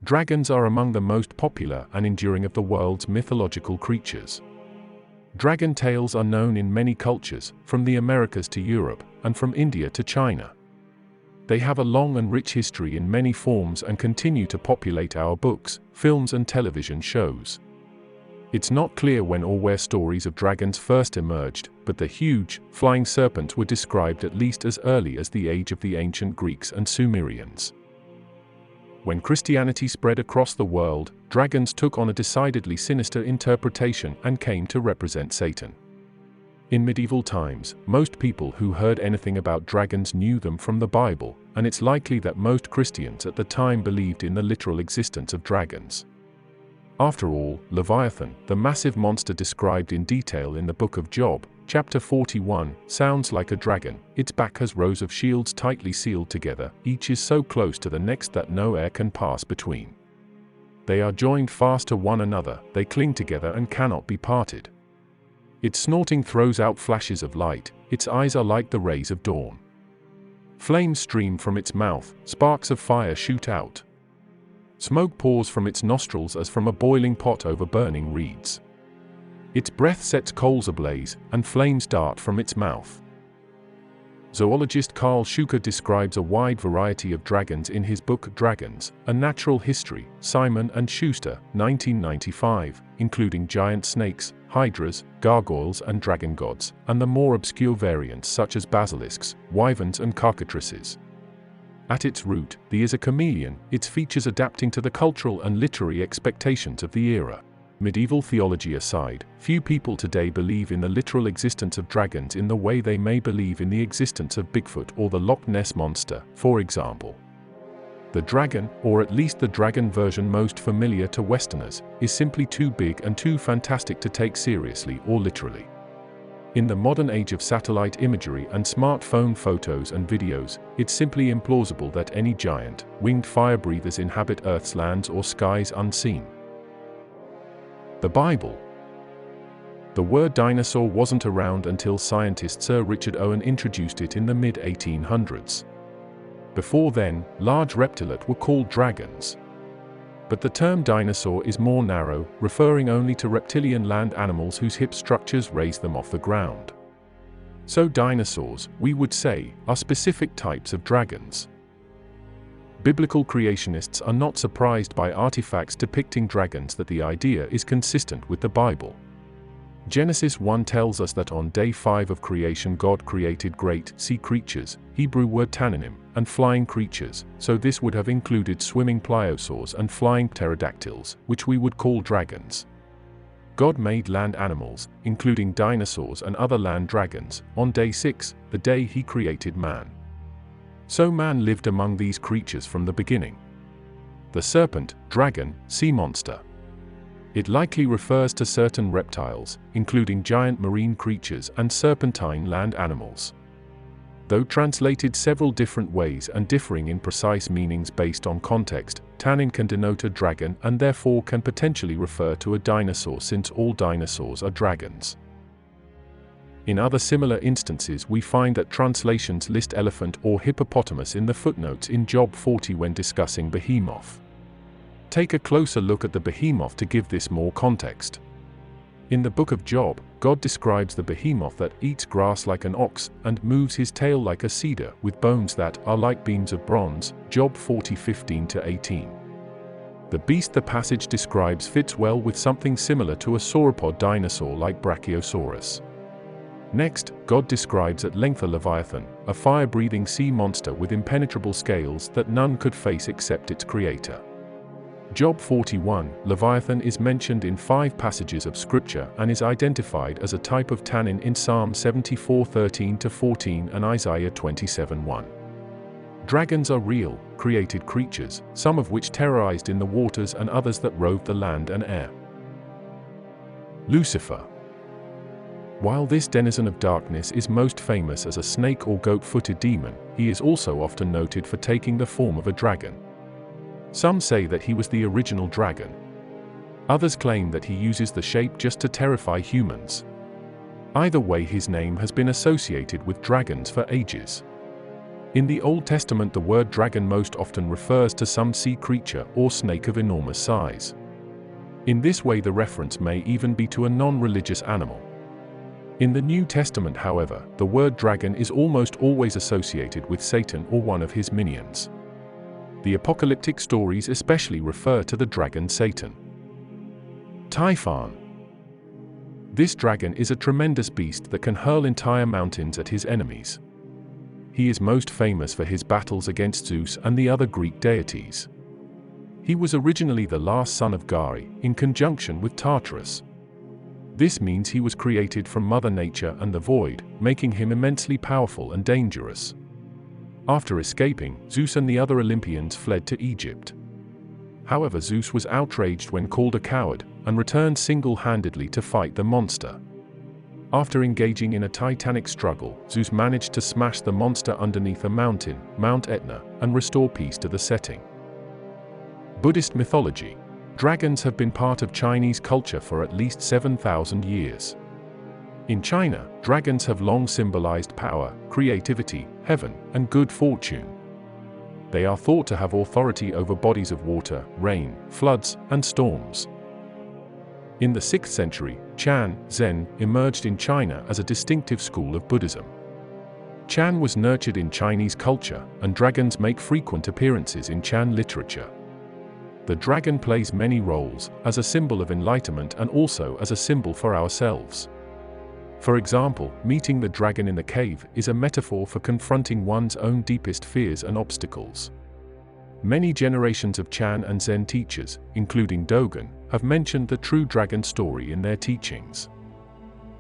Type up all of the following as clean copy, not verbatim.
Dragons are among the most popular and enduring of the world's mythological creatures. Dragon tales are known in many cultures, from the Americas to Europe, and from India to China. They have a long and rich history in many forms and continue to populate our books, films and television shows. It's not clear when or where stories of dragons first emerged, but the huge, flying serpents were described at least as early as the age of the ancient Greeks and Sumerians. When Christianity spread across the world, dragons took on a decidedly sinister interpretation and came to represent Satan. In medieval times, most people who heard anything about dragons knew them from the Bible, and it's likely that most Christians at the time believed in the literal existence of dragons. After all, Leviathan, the massive monster described in detail in the book of Job, chapter 41, sounds like a dragon. Its back has rows of shields tightly sealed together, each is so close to the next that no air can pass between. They are joined fast to one another, they cling together and cannot be parted. Its snorting throws out flashes of light, its eyes are like the rays of dawn. Flames stream from its mouth, sparks of fire shoot out. Smoke pours from its nostrils as from a boiling pot over burning reeds. Its breath sets coals ablaze, and flames dart from its mouth. Zoologist Carl Schuker describes a wide variety of dragons in his book Dragons, A Natural History, Simon & Schuster, 1995, including giant snakes, hydras, gargoyles and dragon gods, and the more obscure variants such as basilisks, wyverns and cockatrices. At its root, the is a chameleon, its features adapting to the cultural and literary expectations of the era. Medieval theology aside, few people today believe in the literal existence of dragons in the way they may believe in the existence of Bigfoot or the Loch Ness Monster, for example. The dragon, or at least the dragon version most familiar to Westerners, is simply too big and too fantastic to take seriously or literally. In the modern age of satellite imagery and smartphone photos and videos, it's simply implausible that any giant, winged fire breathers inhabit Earth's lands or skies unseen. The Bible. The word dinosaur wasn't around until scientist Sir Richard Owen introduced it in the mid-1800s. Before then, large reptilae were called dragons. But the term dinosaur is more narrow, referring only to reptilian land animals whose hip structures raise them off the ground. So dinosaurs, we would say, are specific types of dragons. Biblical creationists are not surprised by artifacts depicting dragons that the idea is consistent with the Bible. Genesis 1 tells us that on day 5 of creation God created great sea creatures, Hebrew word tananim, and flying creatures, so this would have included swimming pliosaurs and flying pterodactyls, which we would call dragons. God made land animals, including dinosaurs and other land dragons, on day 6, the day he created man. So man lived among these creatures from the beginning. The serpent, dragon, sea monster. It likely refers to certain reptiles, including giant marine creatures and serpentine land animals. Though translated several different ways and differing in precise meanings based on context, tannin can denote a dragon and therefore can potentially refer to a dinosaur since all dinosaurs are dragons. In other similar instances we find that translations list elephant or hippopotamus in the footnotes in Job 40 when discussing behemoth. Take a closer look at the behemoth to give this more context. In the book of Job, God describes the behemoth that eats grass like an ox and moves his tail like a cedar with bones that are like beams of bronze, Job 40:15-18. The beast the passage describes fits well with something similar to a sauropod dinosaur like Brachiosaurus. Next, God describes at length a leviathan, a fire-breathing sea monster with impenetrable scales that none could face except its creator. Job 41, Leviathan is mentioned in 5 passages of Scripture and is identified as a type of tannin in Psalm 74:13-14 and Isaiah 27:1. Dragons are real, created creatures, some of which terrorized in the waters and others that roved the land and air. Lucifer. While this denizen of darkness is most famous as a snake or goat-footed demon, he is also often noted for taking the form of a dragon. Some say that he was the original dragon. Others claim that he uses the shape just to terrify humans. Either way, his name has been associated with dragons for ages. In the Old Testament, the word dragon most often refers to some sea creature or snake of enormous size. In this way, the reference may even be to a non-religious animal. In the New Testament, however, the word dragon is almost always associated with Satan or one of his minions. The apocalyptic stories especially refer to the dragon Satan. Typhon. This dragon is a tremendous beast that can hurl entire mountains at his enemies. He is most famous for his battles against Zeus and the other Greek deities. He was originally the last son of Gari, in conjunction with Tartarus. This means he was created from Mother Nature and the void, making him immensely powerful and dangerous. After escaping, Zeus and the other Olympians fled to Egypt. However, Zeus was outraged when called a coward, and returned single-handedly to fight the monster. After engaging in a titanic struggle, Zeus managed to smash the monster underneath a mountain, Mount Etna, and restore peace to the setting. Buddhist mythology. Dragons have been part of Chinese culture for at least 7,000 years. In China, dragons have long symbolized power, creativity, heaven, and good fortune. They are thought to have authority over bodies of water, rain, floods, and storms. In the 6th century, Chan Zen emerged in China as a distinctive school of Buddhism. Chan was nurtured in Chinese culture, and dragons make frequent appearances in Chan literature. The dragon plays many roles, as a symbol of enlightenment and also as a symbol for ourselves. For example, meeting the dragon in the cave is a metaphor for confronting one's own deepest fears and obstacles. Many generations of Chan and Zen teachers, including Dogen, have mentioned the true dragon story in their teachings.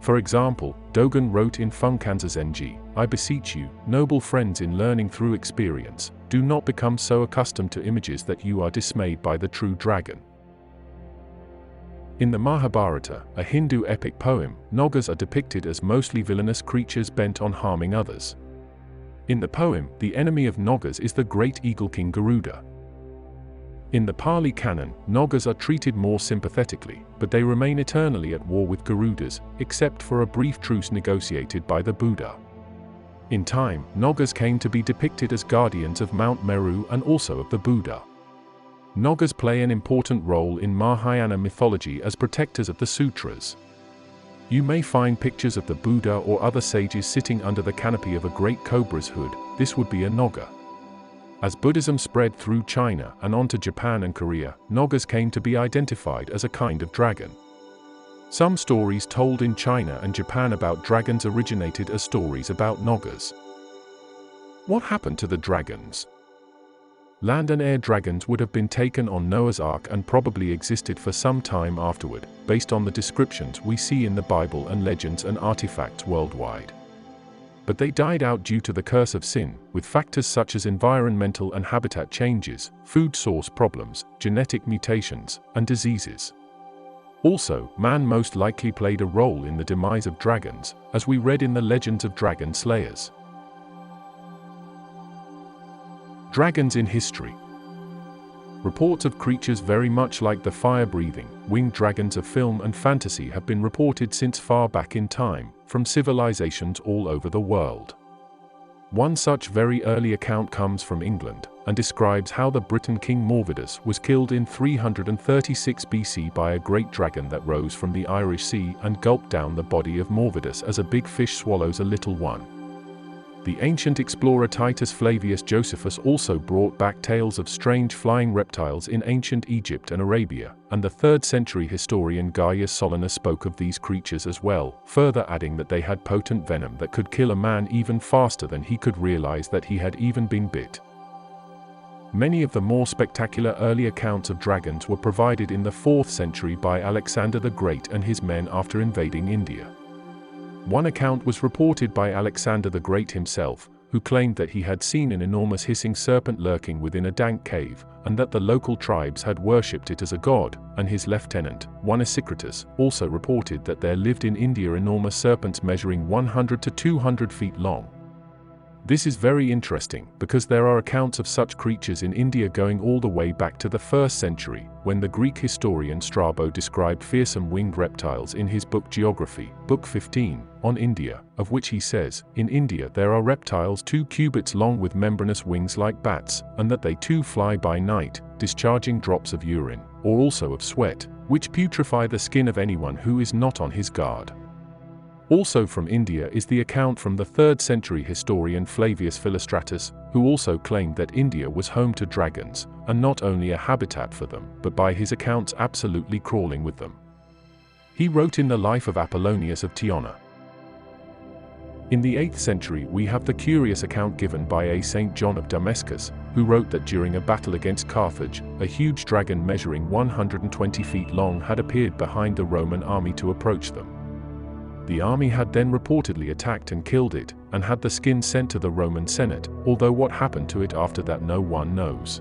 For example, Dogen wrote in Funkanza Zenji, "I beseech you, noble friends, in learning through experience, do not become so accustomed to images that you are dismayed by the true dragon." In the Mahabharata, a Hindu epic poem, Nagas are depicted as mostly villainous creatures bent on harming others. In the poem, the enemy of Nagas is the great eagle king Garuda. In the Pali Canon, Nagas are treated more sympathetically, but they remain eternally at war with Garudas, except for a brief truce negotiated by the Buddha. In time, Nagas came to be depicted as guardians of Mount Meru and also of the Buddha. Nagas play an important role in Mahayana mythology as protectors of the sutras. You may find pictures of the Buddha or other sages sitting under the canopy of a great cobra's hood. This would be a Naga. As Buddhism spread through China and onto Japan and Korea, Nagas came to be identified as a kind of dragon. Some stories told in China and Japan about dragons originated as stories about Nagas. What happened to the dragons? Land and air dragons would have been taken on Noah's Ark and probably existed for some time afterward, based on the descriptions we see in the Bible and legends and artifacts worldwide. But they died out due to the curse of sin, with factors such as environmental and habitat changes, food source problems, genetic mutations, and diseases. Also, man most likely played a role in the demise of dragons, as we read in the legends of dragon slayers. Dragons in history. Reports of creatures very much like the fire-breathing, winged dragons of film and fantasy have been reported since far back in time, from civilizations all over the world. One such very early account comes from England, and describes how the Briton King Morvidus was killed in 336 BC by a great dragon that rose from the Irish Sea and gulped down the body of Morvidus as a big fish swallows a little one. The ancient explorer Titus Flavius Josephus also brought back tales of strange flying reptiles in ancient Egypt and Arabia, and the 3rd century historian Gaius Solinus spoke of these creatures as well, further adding that they had potent venom that could kill a man even faster than he could realize that he had even been bit. Many of the more spectacular early accounts of dragons were provided in the 4th century by Alexander the Great and his men after invading India. One account was reported by Alexander the Great himself, who claimed that he had seen an enormous hissing serpent lurking within a dank cave, and that the local tribes had worshipped it as a god, and his lieutenant, one Isikritus, also reported that there lived in India enormous serpents measuring 100 to 200 feet long. This is very interesting because there are accounts of such creatures in India going all the way back to the 1st century, when the Greek historian Strabo described fearsome winged reptiles in his book Geography, Book 15, on India, of which he says, "In India there are reptiles 2 cubits long with membranous wings like bats, and that they too fly by night, discharging drops of urine, or also of sweat, which putrefy the skin of anyone who is not on his guard." Also from India is the account from the 3rd century historian Flavius Philostratus, who also claimed that India was home to dragons, and not only a habitat for them, but by his accounts absolutely crawling with them. He wrote in the life of Apollonius of Tyana. In the 8th century we have the curious account given by a Saint John of Damascus, who wrote that during a battle against Carthage, a huge dragon measuring 120 feet long had appeared behind the Roman army to approach them. The army had then reportedly attacked and killed it, and had the skin sent to the Roman Senate, although what happened to it after that no one knows.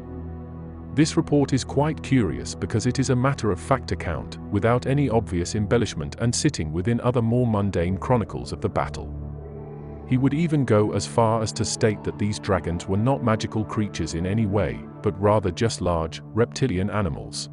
This report is quite curious because it is a matter-of-fact account, without any obvious embellishment and sitting within other more mundane chronicles of the battle. He would even go as far as to state that these dragons were not magical creatures in any way, but rather just large, reptilian animals.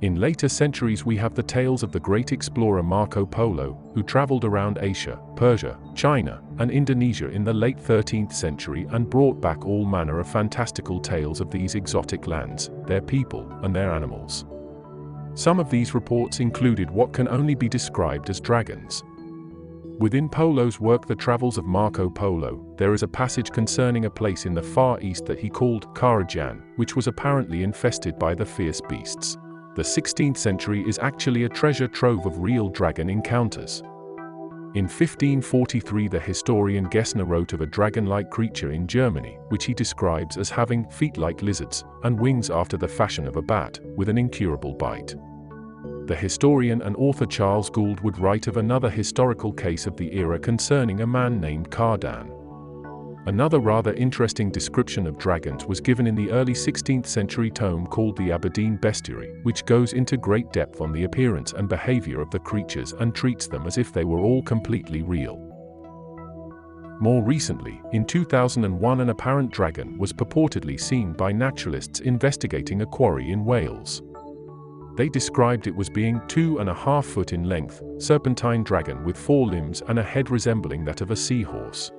In later centuries we have the tales of the great explorer Marco Polo, who traveled around Asia, Persia, China, and Indonesia in the late 13th century and brought back all manner of fantastical tales of these exotic lands, their people, and their animals. Some of these reports included what can only be described as dragons. Within Polo's work The Travels of Marco Polo, there is a passage concerning a place in the Far East that he called Karajan, which was apparently infested by the fierce beasts. The 16th century is actually a treasure trove of real dragon encounters. In 1543 the historian Gessner wrote of a dragon-like creature in Germany, which he describes as having feet like lizards, and wings after the fashion of a bat, with an incurable bite. The historian and author Charles Gould would write of another historical case of the era concerning a man named Cardan. Another rather interesting description of dragons was given in the early 16th century tome called the Aberdeen Bestiary, which goes into great depth on the appearance and behavior of the creatures and treats them as if they were all completely real. More recently, in 2001 an apparent dragon was purportedly seen by naturalists investigating a quarry in Wales. They described it as being 2.5 foot in length, serpentine dragon with 4 limbs and a head resembling that of a seahorse.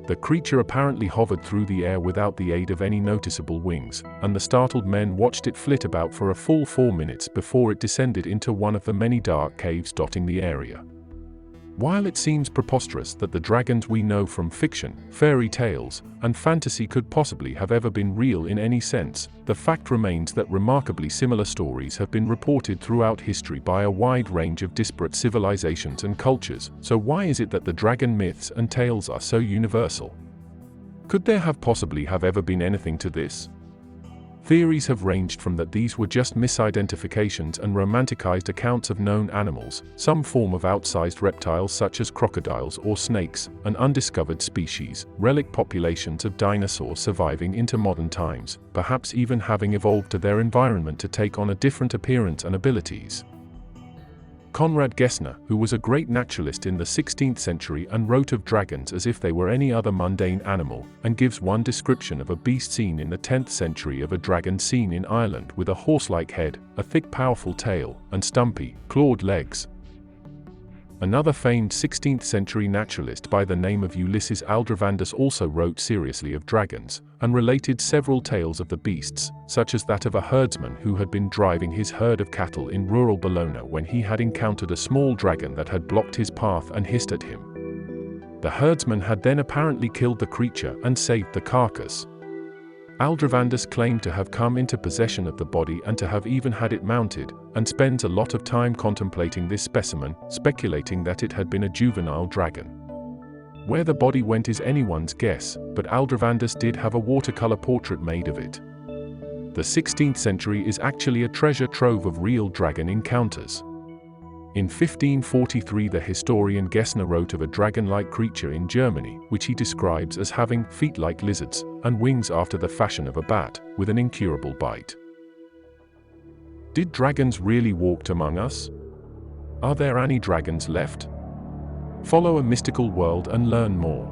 The creature apparently hovered through the air without the aid of any noticeable wings, and the startled men watched it flit about for a full 4 minutes before it descended into one of the many dark caves dotting the area. While it seems preposterous that the dragons we know from fiction, fairy tales, and fantasy could possibly have ever been real in any sense, the fact remains that remarkably similar stories have been reported throughout history by a wide range of disparate civilizations and cultures. So why is it that the dragon myths and tales are so universal? Could there have possibly ever been anything to this? Theories have ranged from that these were just misidentifications and romanticized accounts of known animals, some form of outsized reptiles such as crocodiles or snakes, an undiscovered species, relic populations of dinosaurs surviving into modern times, perhaps even having evolved to their environment to take on a different appearance and abilities. Conrad Gessner, who was a great naturalist in the 16th century and wrote of dragons as if they were any other mundane animal, and gives one description of a beast seen in the 10th century of a dragon seen in Ireland with a horse-like head, a thick powerful tail, and stumpy, clawed legs. Another famed 16th century naturalist by the name of Ulysses Aldrovandus also wrote seriously of dragons, and related several tales of the beasts, such as that of a herdsman who had been driving his herd of cattle in rural Bologna when he had encountered a small dragon that had blocked his path and hissed at him. The herdsman had then apparently killed the creature and saved the carcass. Aldrovandus claimed to have come into possession of the body and to have even had it mounted, and spends a lot of time contemplating this specimen, speculating that it had been a juvenile dragon. Where the body went is anyone's guess, but Aldrovandus did have a watercolor portrait made of it. The 16th century is actually a treasure trove of real dragon encounters. In 1543 the historian Gessner wrote of a dragon-like creature in Germany, which he describes as having feet like lizards, and wings after the fashion of a bat, with an incurable bite. Did dragons really walk among us? Are there any dragons left? Follow a mystical world and learn more.